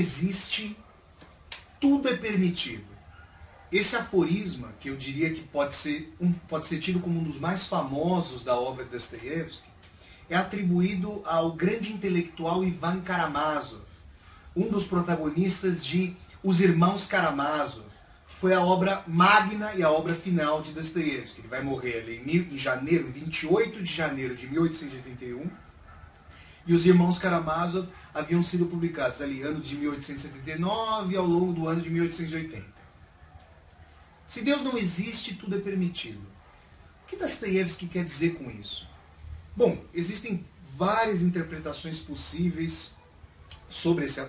existe, tudo é permitido. Esse aforisma, que eu diria que pode ser tido como um dos mais famosos da obra de Dostoiévski, é atribuído ao grande intelectual Ivan Karamazov, um dos protagonistas de Os Irmãos Karamazov, que foi a obra magna e a obra final de Dostoiévski. Ele vai morrer ali em janeiro, 28 de janeiro de 1881, e Os Irmãos Karamazov haviam sido publicados ali ano de 1879 e ao longo do ano de 1880. Se Deus não existe, tudo é permitido. O que Dostoiévski quer dizer com isso? Bom, existem várias interpretações possíveis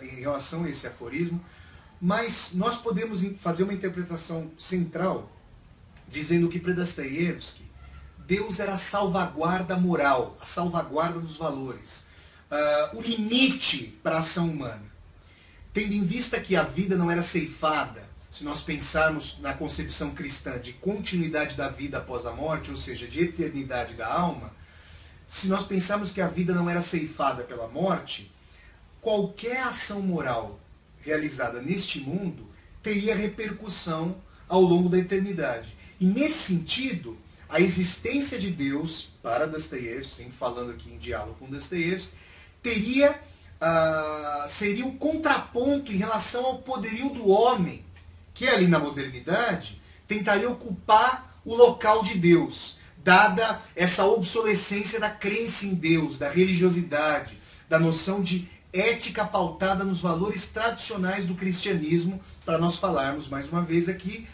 em relação a esse aforismo, mas nós podemos fazer uma interpretação central dizendo que para Dostoiévski Deus era a salvaguarda moral, a salvaguarda dos valores, o limite para a ação humana. Tendo em vista que a vida não era ceifada, se nós pensarmos na concepção cristã de continuidade da vida após a morte, ou seja, de eternidade da alma, se nós pensarmos que a vida não era ceifada pela morte, qualquer ação moral realizada neste mundo teria repercussão ao longo da eternidade. E nesse sentido, a existência de Deus, para Dostoiévski, sempre falando aqui em diálogo com Dostoiévski, seria um contraponto em relação ao poderio do homem, que ali na modernidade tentaria ocupar o local de Deus, dada essa obsolescência da crença em Deus, da religiosidade, da noção de ética pautada nos valores tradicionais do cristianismo, para nós falarmos mais uma vez aqui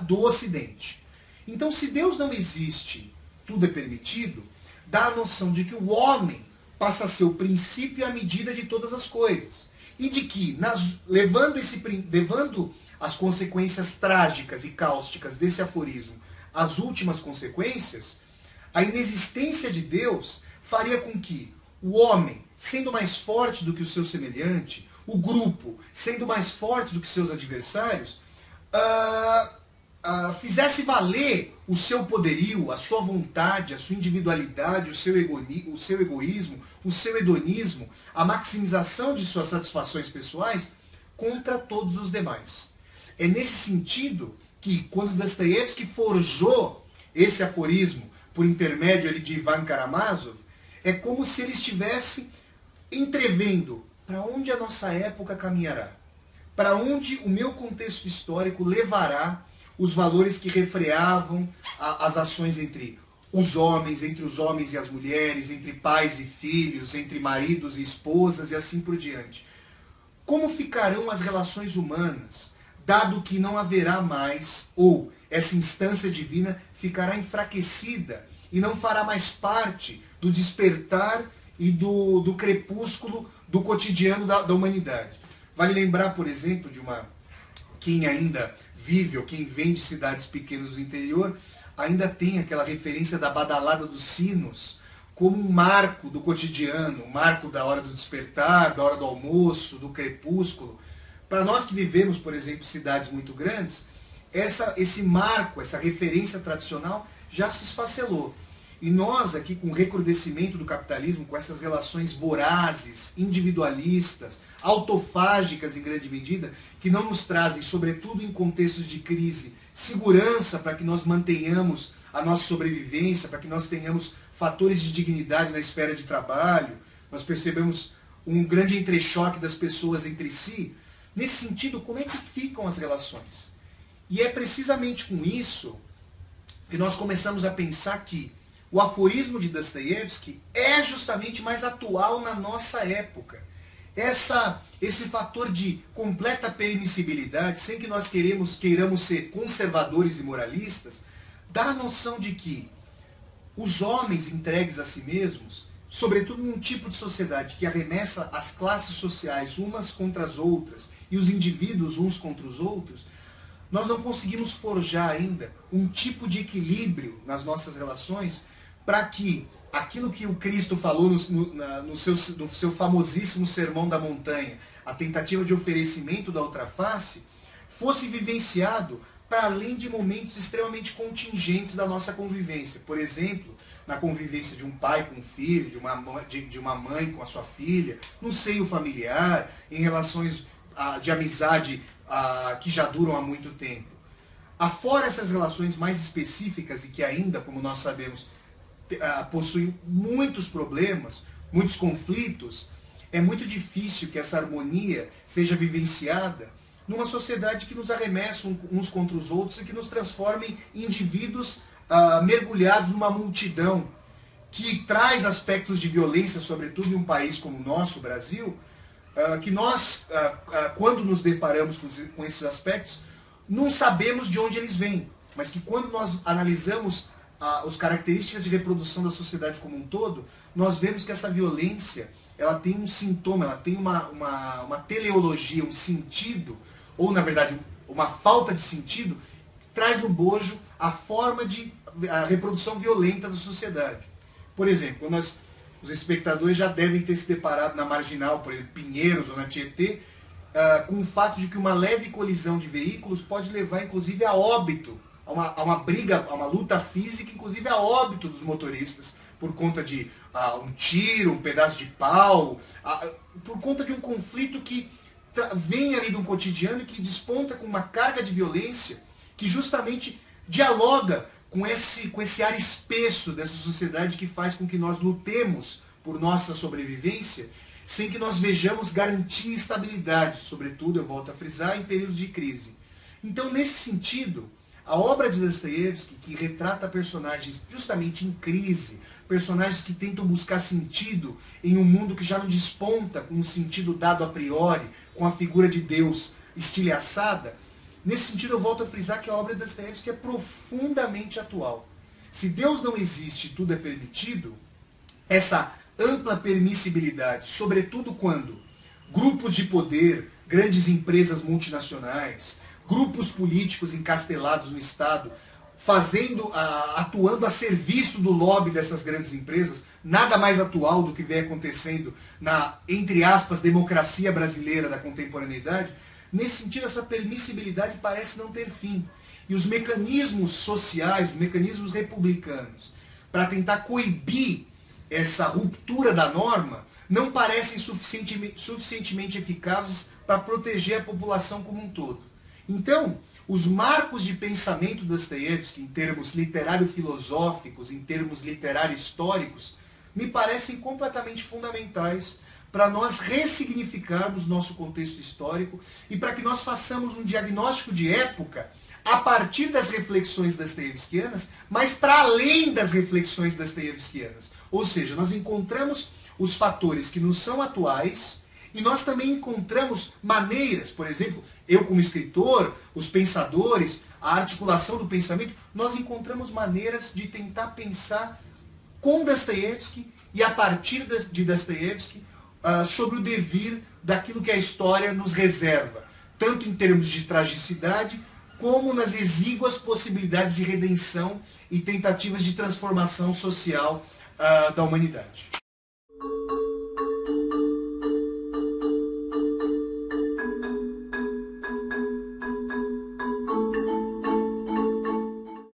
do Ocidente. Então, se Deus não existe, tudo é permitido, dá a noção de que o homem passa a ser o princípio e a medida de todas as coisas. E de que, levando as consequências trágicas e cáusticas desse aforismo às últimas consequências, a inexistência de Deus faria com que o homem, sendo mais forte do que o seu semelhante, o grupo, sendo mais forte do que seus adversários, fizesse valer o seu poderio, a sua vontade, a sua individualidade, o seu egoísmo, o seu hedonismo, a maximização de suas satisfações pessoais contra todos os demais. É nesse sentido que, quando Dostoiévski forjou esse aforismo por intermédio ali de Ivan Karamazov, é como se ele estivesse entrevendo para onde a nossa época caminhará, para onde o meu contexto histórico levará os valores que refreavam as ações entre os homens e as mulheres, entre pais e filhos, entre maridos e esposas e assim por diante. Como ficarão as relações humanas, dado que não haverá mais, ou essa instância divina ficará enfraquecida e não fará mais parte do despertar e do crepúsculo do cotidiano da humanidade. Vale lembrar, por exemplo, quem ainda vive ou quem vem de cidades pequenas do interior, ainda tem aquela referência da badalada dos sinos como um marco do cotidiano, um marco da hora do despertar, da hora do almoço, do crepúsculo. Para nós que vivemos, por exemplo, cidades muito grandes, esse marco, essa referência tradicional já se esfacelou. E nós aqui, com o recrudescimento do capitalismo, com essas relações vorazes, individualistas, autofágicas em grande medida, que não nos trazem, sobretudo em contextos de crise, segurança para que nós mantenhamos a nossa sobrevivência, para que nós tenhamos fatores de dignidade na esfera de trabalho, nós percebemos um grande entrechoque das pessoas entre si. Nesse sentido, como é que ficam as relações? E é precisamente com isso que nós começamos a pensar que o aforismo de Dostoiévski é justamente mais atual na nossa época. Esse fator de completa permissibilidade, sem que nós queiramos ser conservadores e moralistas, dá a noção de que os homens entregues a si mesmos, sobretudo num tipo de sociedade que arremessa as classes sociais umas contra as outras e os indivíduos uns contra os outros, nós não conseguimos forjar ainda um tipo de equilíbrio nas nossas relações para que aquilo que o Cristo falou no seu famosíssimo Sermão da Montanha, a tentativa de oferecimento da outra face, fosse vivenciado para além de momentos extremamente contingentes da nossa convivência. Por exemplo, na convivência de um pai com um filho, de uma mãe com a sua filha, no seio familiar, em relações de amizade que já duram há muito tempo. Afora essas relações mais específicas e que ainda, como nós sabemos, possuem muitos problemas, muitos conflitos, é muito difícil que essa harmonia seja vivenciada numa sociedade que nos arremessa uns contra os outros e que nos transforme em indivíduos mergulhados numa multidão que traz aspectos de violência, sobretudo em um país como o nosso, o Brasil, que nós, quando nos deparamos com esses aspectos, não sabemos de onde eles vêm, mas que quando nós analisamos as características de reprodução da sociedade como um todo, nós vemos que essa violência ela tem um sintoma, ela tem uma teleologia, um sentido, ou na verdade uma falta de sentido, que traz no bojo a forma de reprodução violenta da sociedade. Por exemplo, os espectadores já devem ter se deparado na Marginal, por exemplo, Pinheiros ou na Tietê, com o fato de que uma leve colisão de veículos pode levar, inclusive, a óbito, a uma briga, a uma luta física, inclusive a óbito dos motoristas, por conta de um tiro, um pedaço de pau, por conta de um conflito que vem ali do cotidiano e que desponta com uma carga de violência que justamente dialoga com esse ar espesso dessa sociedade que faz com que nós lutemos por nossa sobrevivência sem que nós vejamos garantia e estabilidade, sobretudo, eu volto a frisar, em períodos de crise. Então, nesse sentido, a obra de Dostoiévski, que retrata personagens justamente em crise, personagens que tentam buscar sentido em um mundo que já não desponta com um sentido dado a priori, com a figura de Deus estilhaçada, nesse sentido eu volto a frisar que a obra de Dostoiévski é profundamente atual. Se Deus não existe e tudo é permitido, essa ampla permissibilidade, sobretudo quando grupos de poder, grandes empresas multinacionais, grupos políticos encastelados no Estado, atuando a serviço do lobby dessas grandes empresas, nada mais atual do que vem acontecendo na, entre aspas, democracia brasileira da contemporaneidade. Nesse sentido, essa permissibilidade parece não ter fim. E os mecanismos sociais, os mecanismos republicanos, para tentar coibir essa ruptura da norma, não parecem suficientemente eficazes para proteger a população como um todo. Então, os marcos de pensamento de Dostoiévski, em termos literário-filosóficos, em termos literário-históricos, me parecem completamente fundamentais para nós ressignificarmos nosso contexto histórico e para que nós façamos um diagnóstico de época a partir das reflexões dostoiévskianas, mas para além das reflexões dostoiévskianas. Ou seja, nós encontramos os fatores que nos são atuais e nós também encontramos maneiras, por exemplo, eu como escritor, os pensadores, a articulação do pensamento, nós encontramos maneiras de tentar pensar com Dostoiévski e a partir de Dostoiévski sobre o devir daquilo que a história nos reserva, tanto em termos de tragicidade, como nas exíguas possibilidades de redenção e tentativas de transformação social da humanidade.